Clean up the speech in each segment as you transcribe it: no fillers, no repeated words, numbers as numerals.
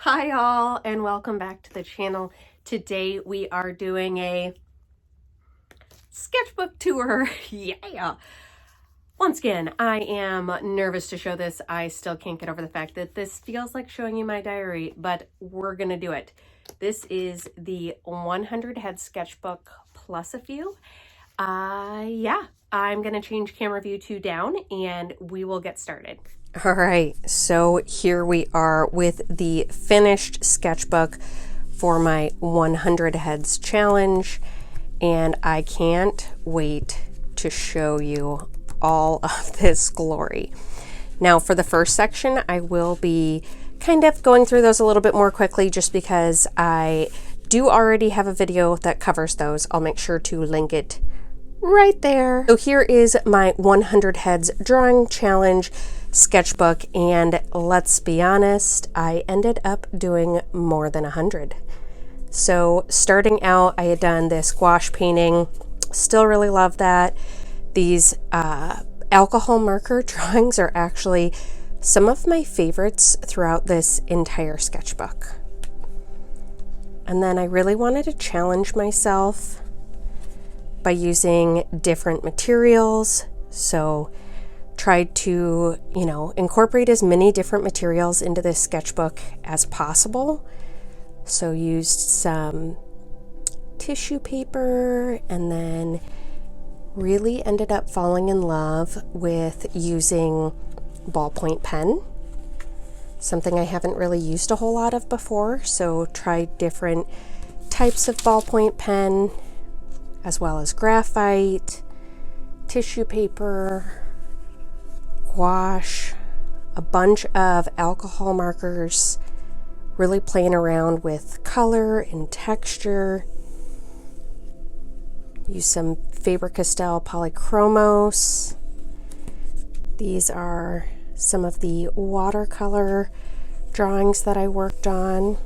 Hi all, and welcome back to the channel. Today we are doing a sketchbook tour. Yeah! Once again, I am nervous to show this. I still can't get over the fact that this feels like showing you my diary, but we're gonna do it. This is the 100 head sketchbook plus a few. Yeah, I'm gonna change camera view to down and we will get started. All right, so here we are with the finished sketchbook for my 100 heads challenge, and I can't wait to show you all of this glory. Now for the first section, I will be kind of going through those a little bit more quickly just because I do already have a video that covers those. I'll make sure to link it right there. So here is my 100 heads drawing challenge sketchbook, and let's be honest, I ended up doing more than 100. So starting out, I had done this gouache painting, still really love that. These alcohol marker drawings are actually some of my favorites throughout this entire sketchbook. And then I really wanted to challenge myself by using different materials, so tried to, incorporate as many different materials into this sketchbook as possible. So used some tissue paper and then really ended up falling in love with using ballpoint pen, something I haven't really used a whole lot of before. So tried different types of ballpoint pen as well as graphite, tissue paper, gouache, a bunch of alcohol markers, really playing around with color and texture. Use some Faber-Castell polychromos. These are some of the watercolor drawings that I worked on.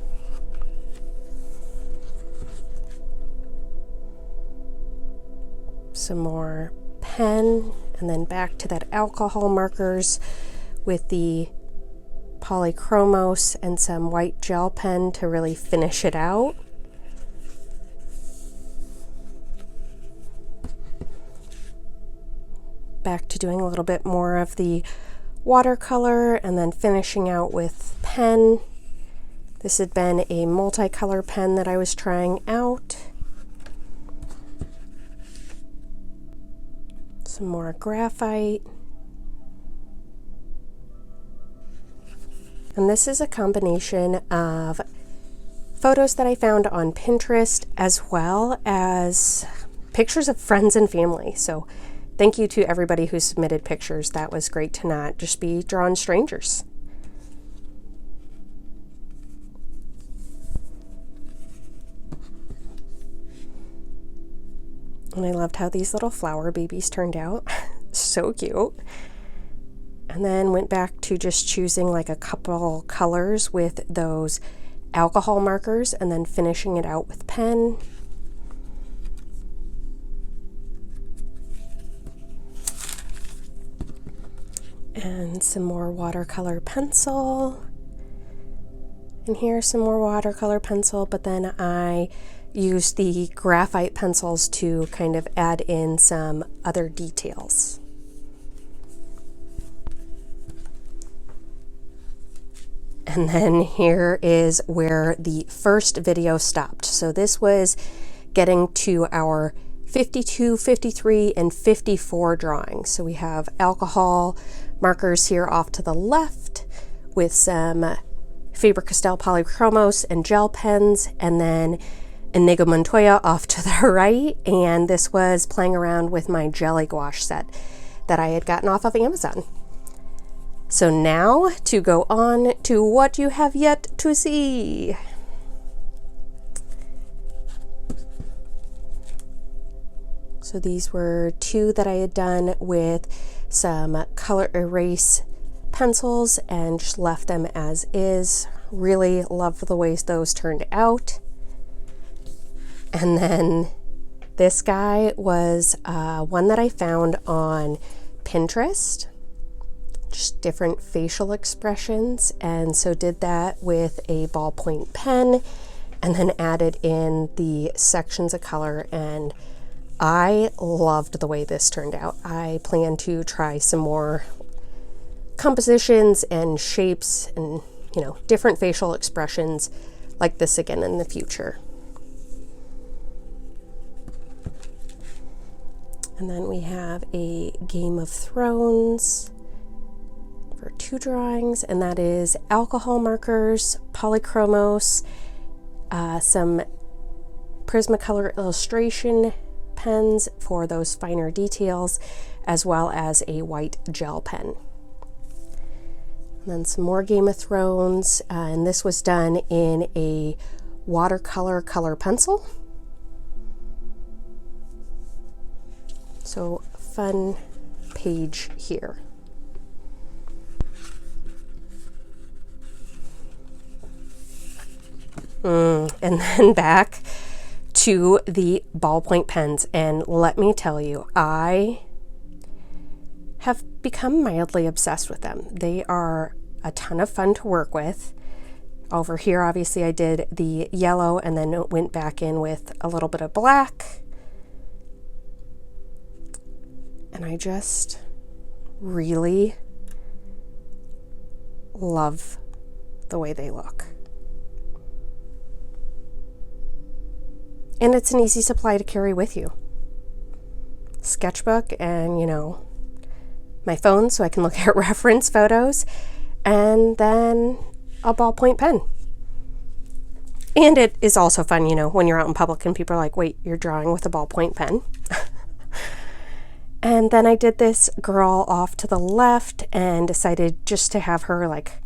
Some more pen, and then back to that alcohol markers with the polychromos and some white gel pen to really finish it out. Back to doing a little bit more of the watercolor and then finishing out with pen. This had been a multicolor pen that I was trying out. Some more graphite. And this is a combination of photos that I found on Pinterest as well as pictures of friends and family. So thank you to everybody who submitted pictures. That was great to not just be drawing strangers. And I loved how these little flower babies turned out. So cute. And then went back to just choosing like a couple colors with those alcohol markers and then finishing it out with pen. And some more watercolor pencil. And here's some more watercolor pencil, but then I used the graphite pencils to kind of add in some other details. And then here is where the first video stopped. So this was getting to our 52, 53, and 54 drawings. So we have alcohol markers here off to the left with some Faber-Castell polychromos and gel pens, and then Inigo Montoya off to the right. And this was playing around with my jelly gouache set that I had gotten off of Amazon. So now to go on to what you have yet to see. So these were two that I had done with some color erase pencils and just left them as is. Really love the ways those turned out. And then this guy was one that I found on Pinterest. just different facial expressions, and so did that with a ballpoint pen and then added in the sections of color, and I loved the way this turned out. I plan to try some more compositions and shapes and, you know, different facial expressions like this again in the future. And then we have a Game of Thrones for 2 drawings, and that is alcohol markers, polychromos, some prismacolor illustration pens for those finer details, as well as a white gel pen. And then some more Game of Thrones, and this was done in a watercolor color pencil. So fun page here. And then back to the ballpoint pens, and let me tell you, I have become mildly obsessed with them. They are a ton of fun to work with. Over here, obviously, I did the yellow and then went back in with a little bit of black. And I just really love the way they look. And it's an easy supply to carry with you. Sketchbook and, you know, my phone so I can look at reference photos, and then a ballpoint pen. And it is also fun, you know, when you're out in public and people are like, wait, you're drawing with a ballpoint pen? And then I did this girl off to the left and decided just to have her like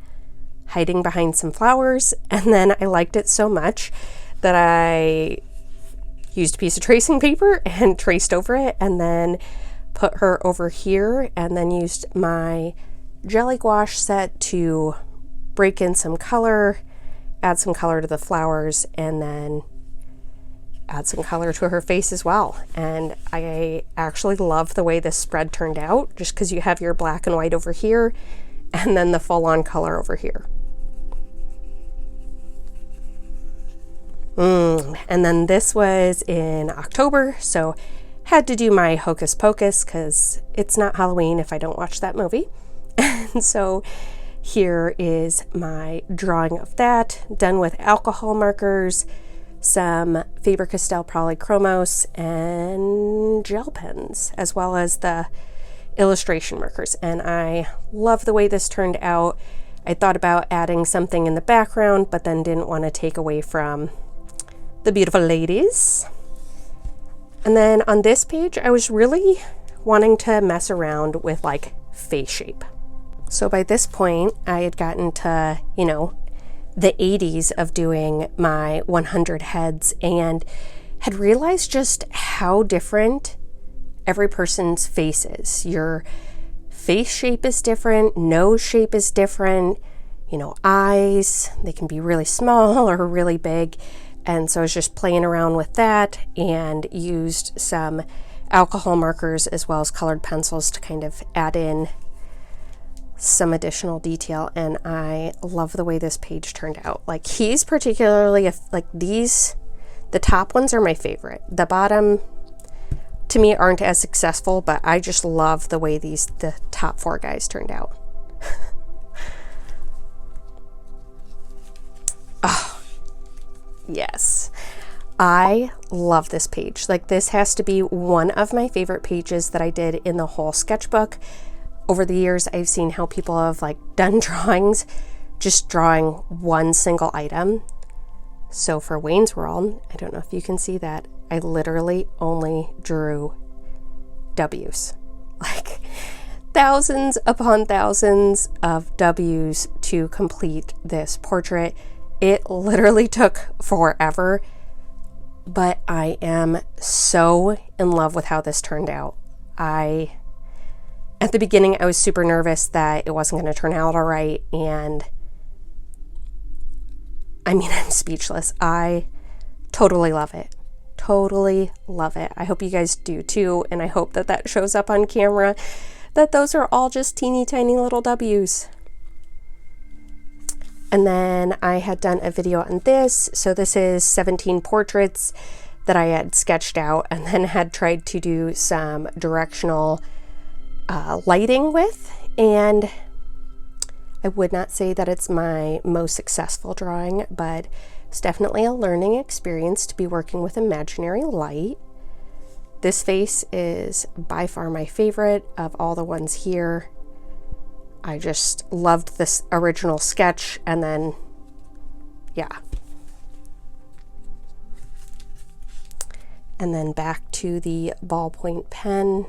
hiding behind some flowers. And then I liked it so much that I used a piece of tracing paper and traced over it, and then put her over here, and then used my jelly gouache set to break in some color, add some color to the flowers, and then add some color to her face as well. And I actually love the way this spread turned out, just because you have your black and white over here and then the full-on color over here. And then this was in October, so had to do my Hocus Pocus because it's not Halloween if I don't watch that movie. And so here is my drawing of that, done with alcohol markers, some Faber-Castell polychromos, and gel pens, as well as the illustration markers. And I love the way this turned out. I thought about adding something in the background, but then didn't want to take away from the beautiful ladies. And then on this page, I was really wanting to mess around with like face shape. So by this point, I had gotten to, you know, the 80s of doing my 100 heads, and had realized just how different every person's face is. Your face shape is different, nose shape is different, you know, eyes, they can be really small or really big. And so I was just playing around with that and used some alcohol markers as well as colored pencils to kind of add in some additional detail. And I love the way this page turned out. Like, he's particularly, like these, the top ones are my favorite. The bottom, to me, aren't as successful, but I just love the way the top 4 guys turned out. Oh. Yes, I love this page. Like, this has to be one of my favorite pages that I did in the whole sketchbook. Over the years, I've seen how people have like done drawings, just drawing one single item. So for Wayne's World, I don't know if you can see that, I literally only drew W's. Like thousands upon thousands of W's to complete this portrait. It literally took forever, but I am so in love with how this turned out. At the beginning, I was super nervous that it wasn't going to turn out all right, and I mean, I'm speechless. I totally love it. Totally love it. I hope you guys do too, and I hope that shows up on camera, that those are all just teeny tiny little W's. And then I had done a video on this. So this is 17 portraits that I had sketched out and then had tried to do some directional lighting with. And I would not say that it's my most successful drawing, but it's definitely a learning experience to be working with imaginary light. This face is by far my favorite of all the ones here. I just loved this original sketch, and then, yeah. And then back to the ballpoint pen.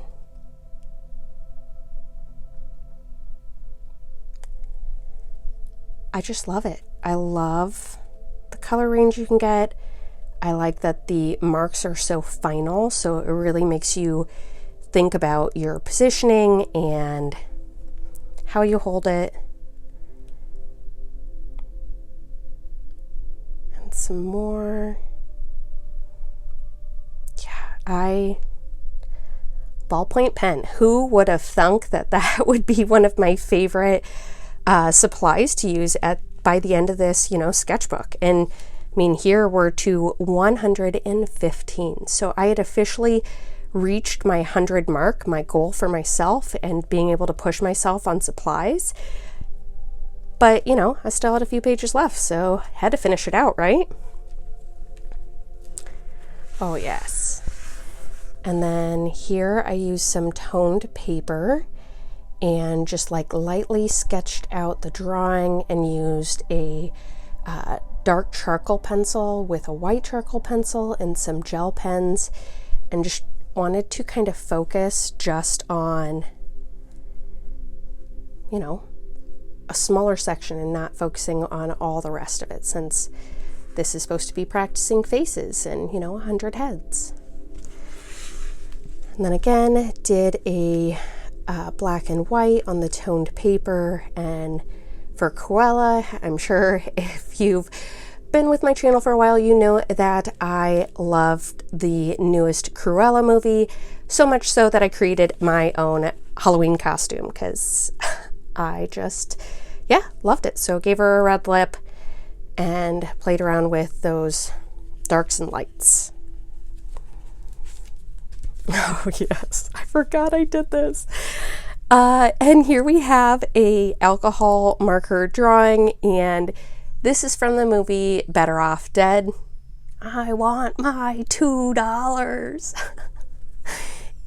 I just love it. I love the color range you can get. I like that the marks are so final, so it really makes you think about your positioning and how you hold it. And some more. Yeah, ballpoint pen. Who would have thunk that that would be one of my favorite supplies to use by the end of this, sketchbook? And I mean, here we're to 115. So I had officially reached my 100 mark, my goal for myself, and being able to push myself on supplies. But, I still had a few pages left, so had to finish it out, right? Oh, yes. And then here I used some toned paper and just lightly sketched out the drawing and used a dark charcoal pencil with a white charcoal pencil and some gel pens, and just wanted to kind of focus just on, a smaller section and not focusing on all the rest of it, since this is supposed to be practicing faces and, 100 heads. And then again, did a black and white on the toned paper. And for Koala, I'm sure if you've been with my channel for a while, you know that I loved the newest Cruella movie, so much so that I created my own Halloween costume, because I just, loved it. So gave her a red lip and played around with those darks and lights. Oh yes, I forgot I did this. And here we have a alcohol marker drawing, and this is from the movie Better Off Dead. I want my $2.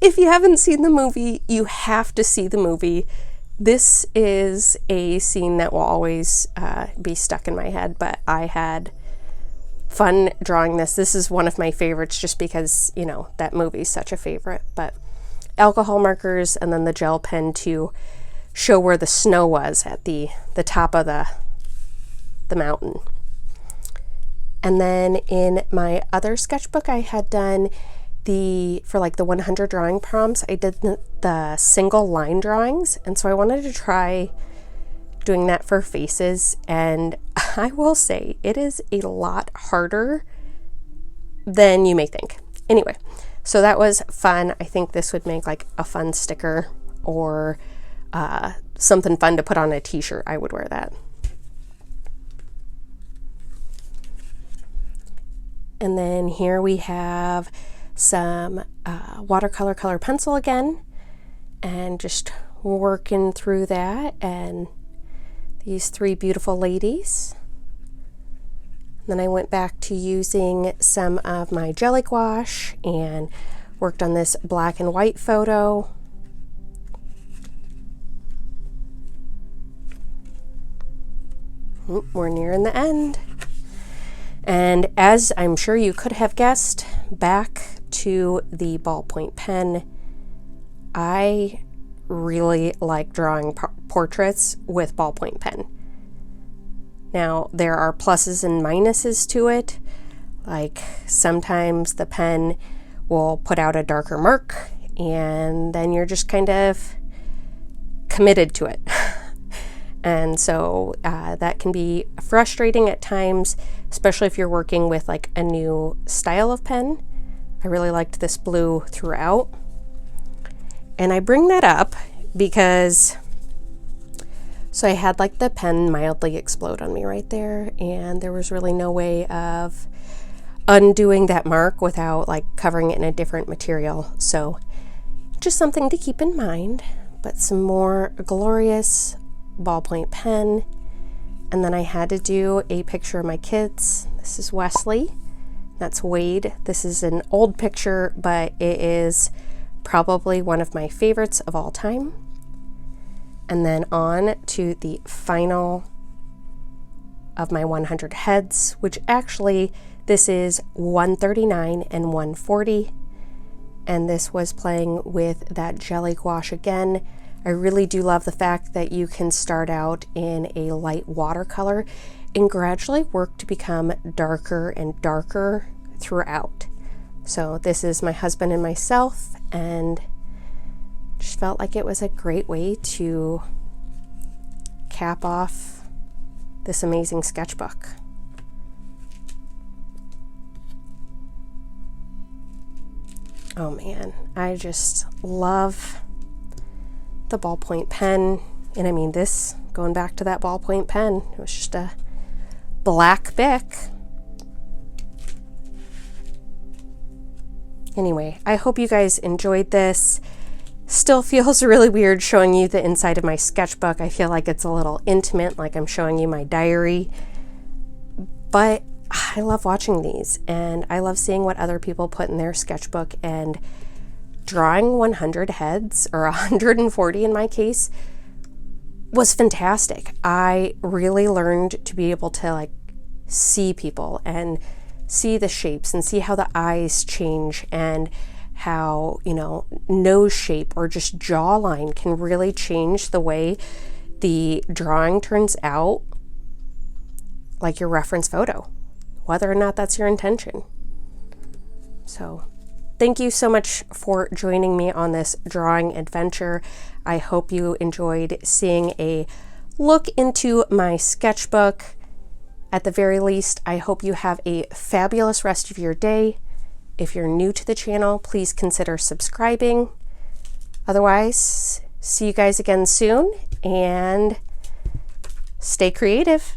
If you haven't seen the movie, you have to see the movie. This is a scene that will always be stuck in my head, but I had fun drawing this. This is one of my favorites just because, that movie's such a favorite. But alcohol markers and then the gel pen to show where the snow was at the top of the mountain. And then in my other sketchbook, I had done for the 100 drawing prompts, I did the single line drawings. And so I wanted to try doing that for faces. And I will say it is a lot harder than you may think. Anyway, so that was fun. I think this would make a fun sticker or something fun to put on a t-shirt. I would wear that. And then here we have some watercolor color pencil again, and just working through that, and these three beautiful ladies. Then I went back to using some of my jelly gouache and worked on this black and white photo. We're nearing the end. And as I'm sure you could have guessed, back to the ballpoint pen. I really like drawing portraits with ballpoint pen. Now, there are pluses and minuses to it. Sometimes the pen will put out a darker mark, and then you're just kind of committed to it. And so that can be frustrating at times, especially if you're working with a new style of pen. I really liked this blue throughout. And I bring that up because so I had like the pen mildly explode on me right there, and there was really no way of undoing that mark without like covering it in a different material. So just something to keep in mind. But some more glorious ballpoint pen. And then I had to do a picture of my kids. This is Wesley. That's Wade. This is an old picture, but it is probably one of my favorites of all time. And then on to the final of my 100 heads, which actually this is 139 and 140. And this was playing with that jelly gouache again. I really do love the fact that you can start out in a light watercolor and gradually work to become darker and darker throughout. So this is my husband and myself, and just felt like it was a great way to cap off this amazing sketchbook. Oh man, I just love the ballpoint pen. And I mean, this, going back to that ballpoint pen, it was just a black Bic. Anyway, I hope you guys enjoyed this. Still feels really weird showing you the inside of my sketchbook. I feel like it's a little intimate, like I'm showing you my diary. But I love watching these, and I love seeing what other people put in their sketchbook, and drawing 100 heads, or 140 in my case, was fantastic. I really learned to be able to like see people and see the shapes and see how the eyes change, and how, you know, nose shape or just jawline can really change the way the drawing turns out, like your reference photo, whether or not that's your intention. So thank you so much for joining me on this drawing adventure. I hope you enjoyed seeing a look into my sketchbook. At the very least, I hope you have a fabulous rest of your day. If you're new to the channel, please consider subscribing. Otherwise, see you guys again soon, and stay creative.